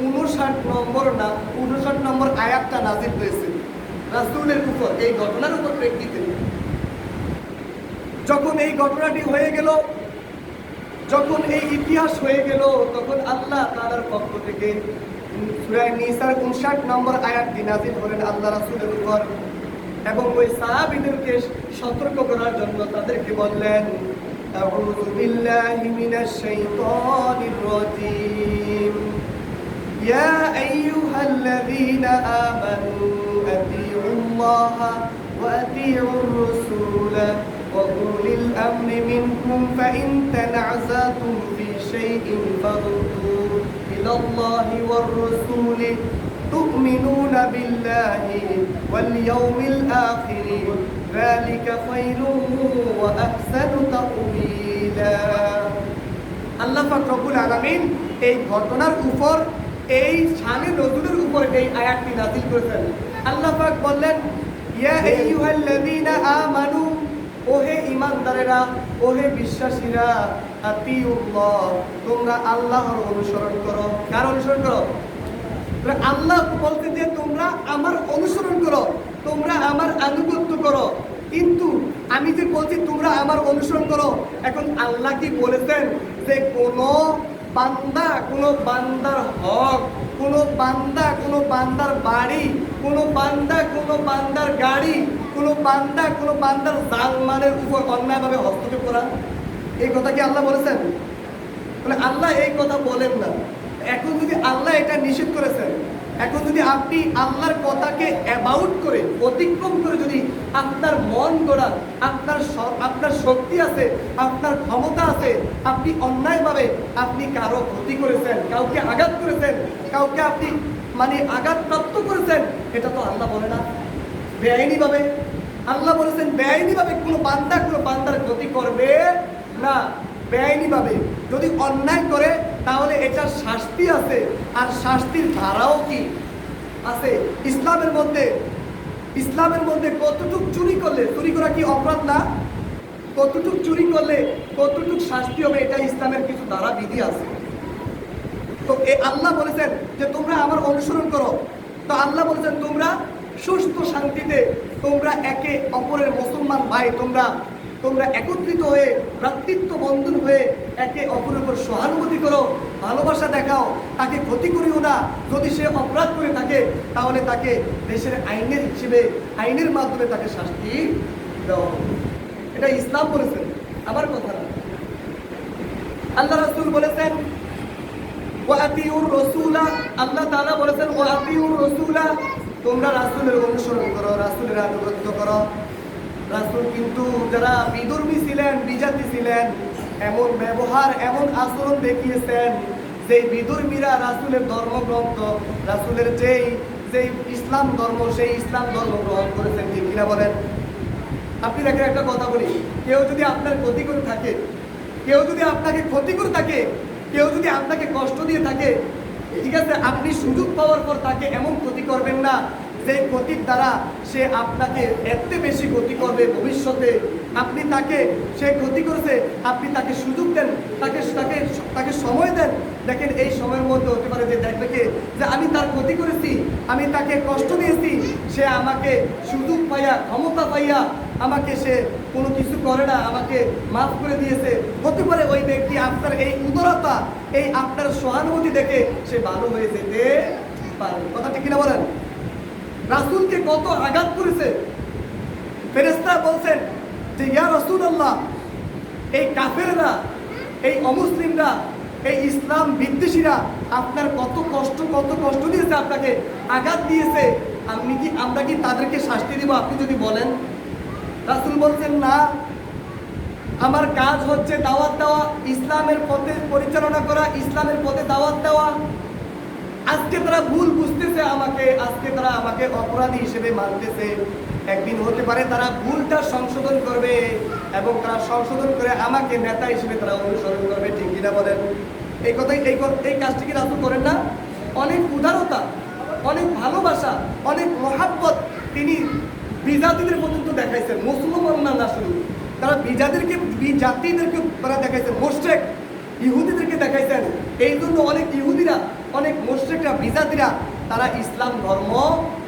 59 নম্বর আয়াতটা নাজিল হয়েছে রাসূলের উপর, এই ঘটনার উপর প্রেক্ষিতে। যখন এই ঘটনাটি হয়ে গেল, যখন এই ইতিহাস হয়ে গেল, তখন আল্লাহ তাআলার পক্ষ থেকে সূরা নিসার 59 নম্বর আয়াতটি নাজিল করেন আল্লাহ রাসূলের উপর, এবং ওই সাহাবীদেরকে সতর্ক করার জন্য তাদেরকে বললেন, আউযু বিল্লাহি মিনাশ শাইতানির রাজীম, ইয়া আইয়ুহাল্লাযীনা আমানু আতিউল্লাহা ওয়া আতিউর রাসূলা ওয়া উলিল আমরি মিনকুম ফাইন তানাযাতুম ফি শাইইন ফারুদ্দুহু ইলাল্লাহি ওয়ার রাসূলি تؤمنون بالله واليوم الآخر ذلك خير وأحسن تأويلا। আল্লাহ পাক রব্বুল আলামিন এই ঘটনার উপর, এই শানে নজুলের উপর এই আয়াতটি নাযিল করেছেন। আল্লাহ পাক বললেন, ইয়া আইয়ুহাল্লাযীনা আমানু, ওহে ঈমানদারেরা, ওহে বিশ্বাসীরা, আতিউল্লাহ, তোমরা আল্লাহর অনুসরণ করো। কার অনুসরণ করো? আল্লাহ বলতে যে তোমরা আমার অনুসরণ করো, তোমরা আমার আনুগত্য করো। কিন্তু আমি যে বলছি তোমরা আমার অনুসরণ করো, এখন আল্লাহ কি বলেছেন যে কোনো বান্দার হক, কোনো বান্দার বাড়ি, কোনো বান্দার গাড়ি, কোনো বান্দার জানমালের উপর অন্যায়ভাবে হস্তক্ষেপ করা, এই কথা কি আল্লাহ বলেছেন? মানে আল্লাহ এই কথা বলেন না। এখন যদি আল্লাহ এটা নিষেধ করেছেন, এখন যদি আপনি আল্লাহর কথাকে অ্যাবাউট করে, অতিক্রম করে যদি আপনার মন গড়া, আপনার শক্তি আছে, আপনার ক্ষমতা আছে, আপনি অন্যায়ভাবে আপনি কারো ক্ষতি করেছেন, কাউকে আঘাত করেছেন, কাউকে আপনি আঘাতপ্রাপ্ত করেছেন, এটা তো আল্লাহ বলে না বেআইনিভাবে। আল্লাহ বলেছেন বেআইনিভাবে কোনো বান্দার ক্ষতি করবে না। বেআইনিভাবে যদি অন্যায় করে তাহলে এটার শাস্তি আছে, আর শাস্তির ধারাও কি আছে ইসলামের মধ্যে কতটুক চুরি করলে, চুরি করা কি অপরাধ না? কতটুক চুরি করলে কতটুক শাস্তি হবে, এটা ইসলামের কিছু ধারা বিধি আছে। তো আল্লাহ বলেছেন যে তোমরা আমার অনুসরণ করো। তো আল্লাহ বলেছেন তোমরা সুস্থ শান্তিতে, তোমরা একে অপরের মুসলমান ভাই, তোমরা একত্রিত হয়ে ভ্রাতৃত্ব বন্ধন হয়ে একে অপরের উপর সহানুভূতি করো, ভালোবাসা দেখাও, তাকে ক্ষতি করিও না। যদি সে অপরাধ করে থাকে তাহলে তাকে দেশের আইনের মাধ্যমে তাকে শাস্তি দেওয়া হবে। এটা ইসলাম বলেছেন, আমার কথা না। আল্লাহ রাসূল বলেছেন ওয়া আতিউর রাসূলা, আল্লাহ তাআলা বলেছেন ওয়া আতিউর রাসূলা, তোমরা রাসূলের অনুসরণ করো, রাসূলের আনুগত্য করো। রাসূল কিন্তু যারা বিধর্মী ছিলেন, বিজাতি ছিলেন, এমন ব্যবহার, এমন আচরণ দেখিয়েছেন যে বিধর্মীরা রাসূলের ধর্মগ্রন্থ, রাসূলের যেই ইসলাম ধর্ম, সেই ইসলাম ধর্ম গ্রহণ করেছেন। ঠিক কিনা বলেন? আপনি দেখেন, একটা কথা বলি, কেউ যদি আপনার ক্ষতি করে থাকে, কেউ যদি আপনাকে ক্ষতি করে থাকে, কেউ যদি আপনাকে কষ্ট দিয়ে থাকে, ঠিক আছে, আপনি সুযোগ পাওয়ার পর তাকে এমন ক্ষতি করবেন না যে ক্ষতির দ্বারা সে আপনাকে এত বেশি ক্ষতি করবে ভবিষ্যতে। আপনি তাকে, সে ক্ষতি করেছে, আপনি তাকে সুযোগ দেন, তাকে সময় দেন। দেখেন এই সময়ের মধ্যে হতে পারে যে দেখবে যে আমি তার ক্ষতি করেছি, আমি তাকে কষ্ট দিয়েছি, সে আমাকে সুযোগ পাইয়া, ক্ষমতা পাইয়া আমাকে সে কোনো কিছু করে না, আমাকে মাফ করে দিয়েছে। হতে পারে ওই ব্যক্তি আপনার এই উদারতা, এই আপনার সহানুভূতি দেখে সে ভালো হয়ে যেতে পারে। কথা ঠিক কিনা বলেন? রাসূলকে কত আঘাত করেছে। ফেরেশতা বলছেন যে ইয়া রাসূলুল্লাহ, এই কাফেররা, এই অমুসলিমরা, এই ইসলাম বিদ্বেষীরা আপনার কত কষ্ট দিয়েছে, আপনাকে আঘাত দিয়েছে, আমরা কি তাদেরকে শাস্তি দিব আপনি যদি বলেন? রাসূল বলছেন না, আমার কাজ হচ্ছে দাওয়াত দেওয়া, ইসলামের পথে পরিচালনা করা, ইসলামের পথে দাওয়াত দেওয়া। আজকে তারা ভুল বুঝতেছে আমাকে, আজকে তারা আমাকে অপরাধী হিসেবে মানতেছে, একদিন হতে পারে তারা ভুলটা সংশোধন করবে এবং তারা সংশোধন করে আমাকে নেতা হিসেবে তারা অনুসরণ করবে। ঠিক কিনা বলেন? এই কাজটি কি রাসূল করেন না? অনেক উদারতা, অনেক ভালোবাসা, অনেক মহাব্বত তিনি বিজাতিদের পর্যন্ত দেখাইছেন। মুসলমান না শুধু, তারা বিজাতিদেরকে তারা দেখাইছেন, মুশরিক ইহুদিদেরকে দেখাইছেন। এই জন্য অনেক ইহুদিরা অনেক মুশরিকরা বিজাতিরা তারা ইসলাম ধর্ম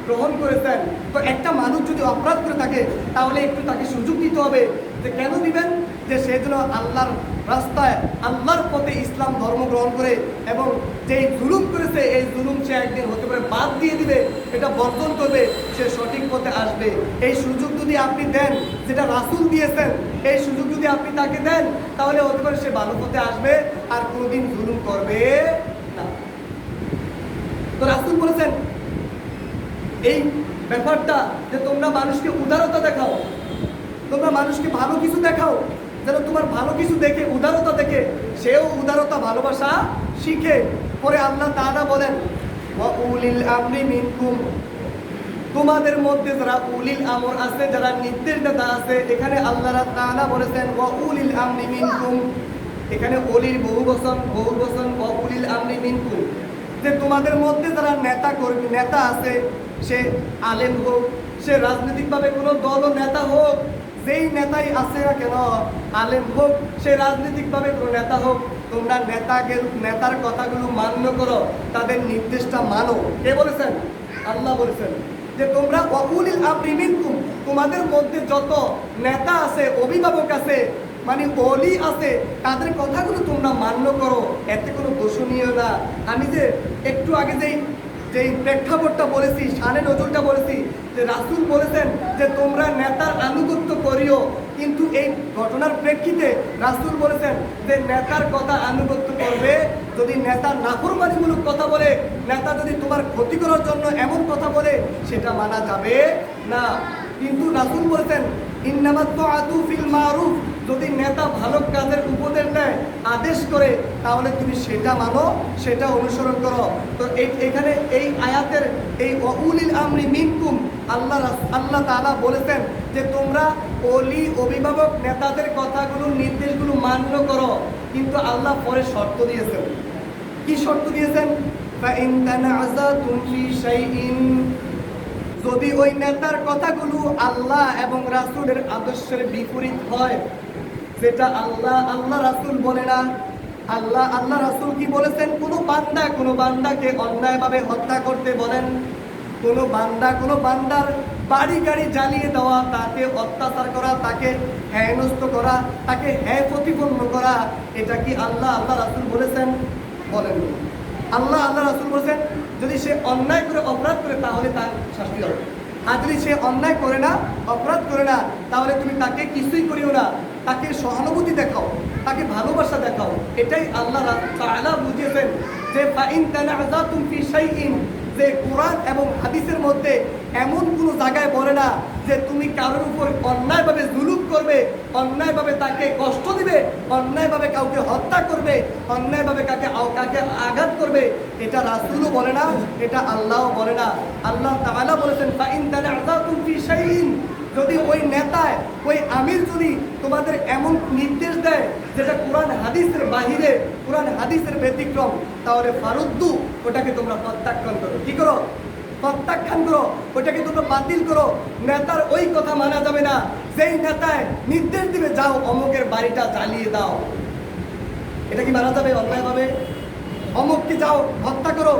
গ্রহণ করেছেন। তো একটা মানুষ যদি অপরাধ করে থাকে তাহলে একটু তাকে সুযোগ দিতে হবে। যে কেন দিবেন? যে সে যেন আল্লাহর রাস্তায় আল্লাহর পথে ইসলাম ধর্ম গ্রহণ করে, এবং যেই জুলুম করেছে এই জুলুম সে একদিন হতে পারে বাদ দিয়ে দিবে, এটা বর্জন করবে, সে সঠিক পথে আসবে। এই সুযোগ যদি আপনি দেন, যেটা রাসূল দিয়েছেন, এই সুযোগ যদি আপনি তাকে দেন, তাহলে হতে পারে সে ভালো পথে আসবে আর কোনোদিন জুলুম করবে না। তো রাসূল বলেছেন এই ব্যাপারটা যে তোমরা মানুষকে উদারতা দেখাও, তোমরা মানুষকে ভালো কিছু দেখাও, যেন তোমার ভালো কিছু দেখে, উদারতা দেখে সেও উদারতা ভালোবাসা শিখে। পরে আল্লাহ তাআলা বলেন ওয়া উলিল আমরি মিনকুম, তোমাদের মধ্যে যারা উলিল আমর আছে, যারা নির্দেশদাতা আছে, এখানে আল্লাহ তাআলা বলেছেন ওয়া উলিল আমরি মিনকুম, এখানে অলির বহু বচন ওয়া উলিল আমরি মিনকুম, যে তোমাদের মধ্যে যারা নেতা কর্মী নেতা আছে, সে আলেম হোক, সে রাজনৈতিকভাবে কোনো দল ও নেতা হোক, যেই নেতাই আছে না কেন, আলেম হোক, সে রাজনৈতিকভাবে কোনো নেতা হোক, তোমরা নেতার কথাগুলো মান্য করো, তাদের নির্দেশটা মানো। কে বলেছেন? আল্লাহ বলেছেন যে তোমরা ওয়া উলিল আমরি মিনকুম, তোমাদের মধ্যে যত নেতা আছে, অভিভাবক আছে, মানে ওলি আছে, তাদের কথাগুলো তোমরা মান্য করো, এতে কোনো দোষ নিও না। আমি যে একটু আগে যেই প্রেক্ষাপটটা বলেছি, শানে নজরুলটা বলেছি, যে রাসূল বলেছেন যে তোমরা নেতার আনুগত্য করিও, কিন্তু এই ঘটনার প্রেক্ষিতে রাসূল বলেছেন যে নেতার কথা আনুগত্য করবে যদি নেতা নাফরমানিমূলক কথা বলে, নেতা যদি তোমার ক্ষতি করার জন্য এমন কথা বলে, সেটা মানা যাবে না। কিন্তু রাসূল বলেছেন ইন্নামাত তাআতু ফিল মারুফ, যদি নেতা ভালো কাজের উপদেশ দেয়, আদেশ করে, তাহলে তুমি সেটা মানো, সেটা অনুসরণ করো। তো এখানে এই আয়াতের এই উলিল আমরি মিনকুম, আল্লাহ তাআলা বলেছেন যে তোমরা ওলি, অভিভাবক, নেতাদের কথাগুলো, নির্দেশগুলো মান্য করো, কিন্তু আল্লাহ পরে শর্ত দিয়েছেন। কি শর্ত দিয়েছেন? ফাইন তানাযাতুম ফি শাইইন, যদি ওই নেতার কথাগুলো আল্লাহ এবং রাসূলের আদর্শের বিপরীত হয়, যেটা আল্লাহ রাসূল বলে না, আল্লাহ রাসূল কি বলেছেন? কোনো বান্দাকে অন্যায়ভাবে হত্যা করতে বলেন, কোনো বান্দার বাড়ি গাড়ি জ্বালিয়ে দেওয়া, তাকে অত্যাচার করা, তাকে হেনস্থ করা, তাকে প্রতিপন্ন করা, এটা কি আল্লাহ রাসূল বলেছেন? বলেন। আল্লাহ রাসূল বলেছেন যদি সে অন্যায় করে, অপরাধ করে, তাহলে তার শাস্তি হবে। আর যদি সে অন্যায় করে না, অপরাধ করে না, তাহলে তুমি তাকে কিছুই করিও না, তাকে সহানুভূতি দেখাও, তাকে ভালোবাসা দেখাও। এটাই আল্লাহ তাআলা বুঝিয়েছেন যে ফাইন তানাযাতুম ফি শাইইন, যে কোরআন এবং হাদিসের মধ্যে এমন কোনো জায়গায় বলে না যে তুমি কারোর উপর অন্যায়ভাবে জুলুম করবে, অন্যায়ভাবে তাকে কষ্ট দিবে, অন্যায়ভাবে কাউকে হত্যা করবে, অন্যায়ভাবে কাকে আঘাত করবে। এটা রাসূলও বলে না, এটা আল্লাহও বলে না। আল্লাহ তাআলা বলেছেন ফাইন তানাযাতুম ফি শাইইন, যদি ওই নেতায়, ওই আমির যদি তোমাদের এমন নির্দেশ দেয় যেটা কোরআন হাদিসের বাহিরে, কোরআন হাদিসের ব্যতিক্রম, তাহলে ফারুদ্দু, ওটাকে তোমরা প্রত্যাখ্যান করো। কি করো? প্রত্যাখ্যান করো, ওটাকে তোমরা বাতিল করো। নেতার ওই কথা মানা যাবে না যেই নেতায় নির্দেশ দিবে যাও অমুকের বাড়িটা জ্বালিয়ে দাও, এটা কি মানা যাবে? অন্যায়ভাবে অমুককে যাও হত্যা করো,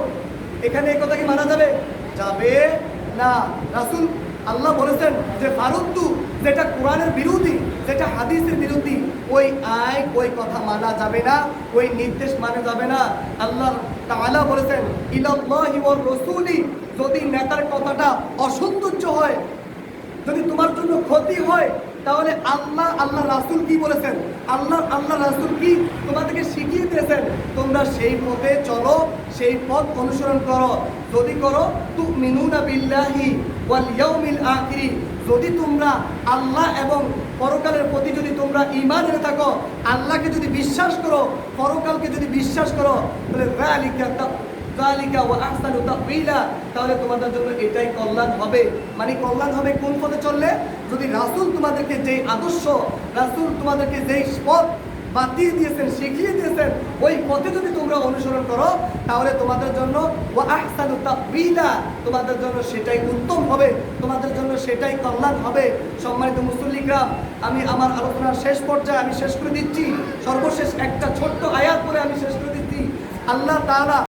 এখানে এই কথা কি মানা যাবে? যাবে না। রাসূল আল্লাহ বলেছেন যে ফারুদ্দু, যেটা কোরআনের বিরোধী, যেটা হাদিসের বিরোধী, ওই আইন, ওই কথা মানা যাবে না, ওই নির্দেশ মানা যাবে না। আল্লাহ তাআলা বলেছেন ইলাল্লাহি ওয়ার রাসূলি, যদি নেতার কথাটা অসৌন্দর্য হয়, যদি তোমার জন্য ক্ষতি হয়, তাহলে আল্লাহ রাসূল কি বলেছেন? আল্লাহ রাসূল কি তোমাদেরকে শিখিয়ে দিয়েছেন? তোমরা সেই পথে চলো, সেই পথ অনুসরণ করো। যদি করো তুমিনুনা বিল্লাহি ওয়াল ইয়াউমিল আখির, যদি তোমরা আল্লাহ এবং পরকালের প্রতি যদি তোমরা ঈমান এনে থাকো, আল্লাহকে যদি বিশ্বাস করো, পরকালকে যদি বিশ্বাস করো, তাহলে যালিকা ওয়া আহসানু তাওয়িলা, তাহলে তোমাদের জন্য এটাই কল্যাণ হবে। মানে কল্যাণ হবে কোন পথে চললে? যদি রাসূল তোমাদেরকে যেই আদর্শ, রাসূল তোমাদেরকে যেই পথ বাতিয়ে দিয়েছেন, শিখিয়ে দিয়েছেন, ওই পথে যদি তোমরা অনুসরণ করো, তাহলে তোমাদের জন্য ওয়া আহসানু তাওয়িলা, তোমাদের জন্য সেটাই উত্তম হবে, তোমাদের জন্য সেটাই কল্যাণ হবে। সম্মানিত মুসল্লিকরাম, আমি আমার আলোচনার শেষ পর্যায়ে আমি শেষ করে দিচ্ছি, সর্বশেষ একটা ছোট্ট আয়াত পরে আমি শেষ করে দিচ্ছি। আল্লাহ তাআলা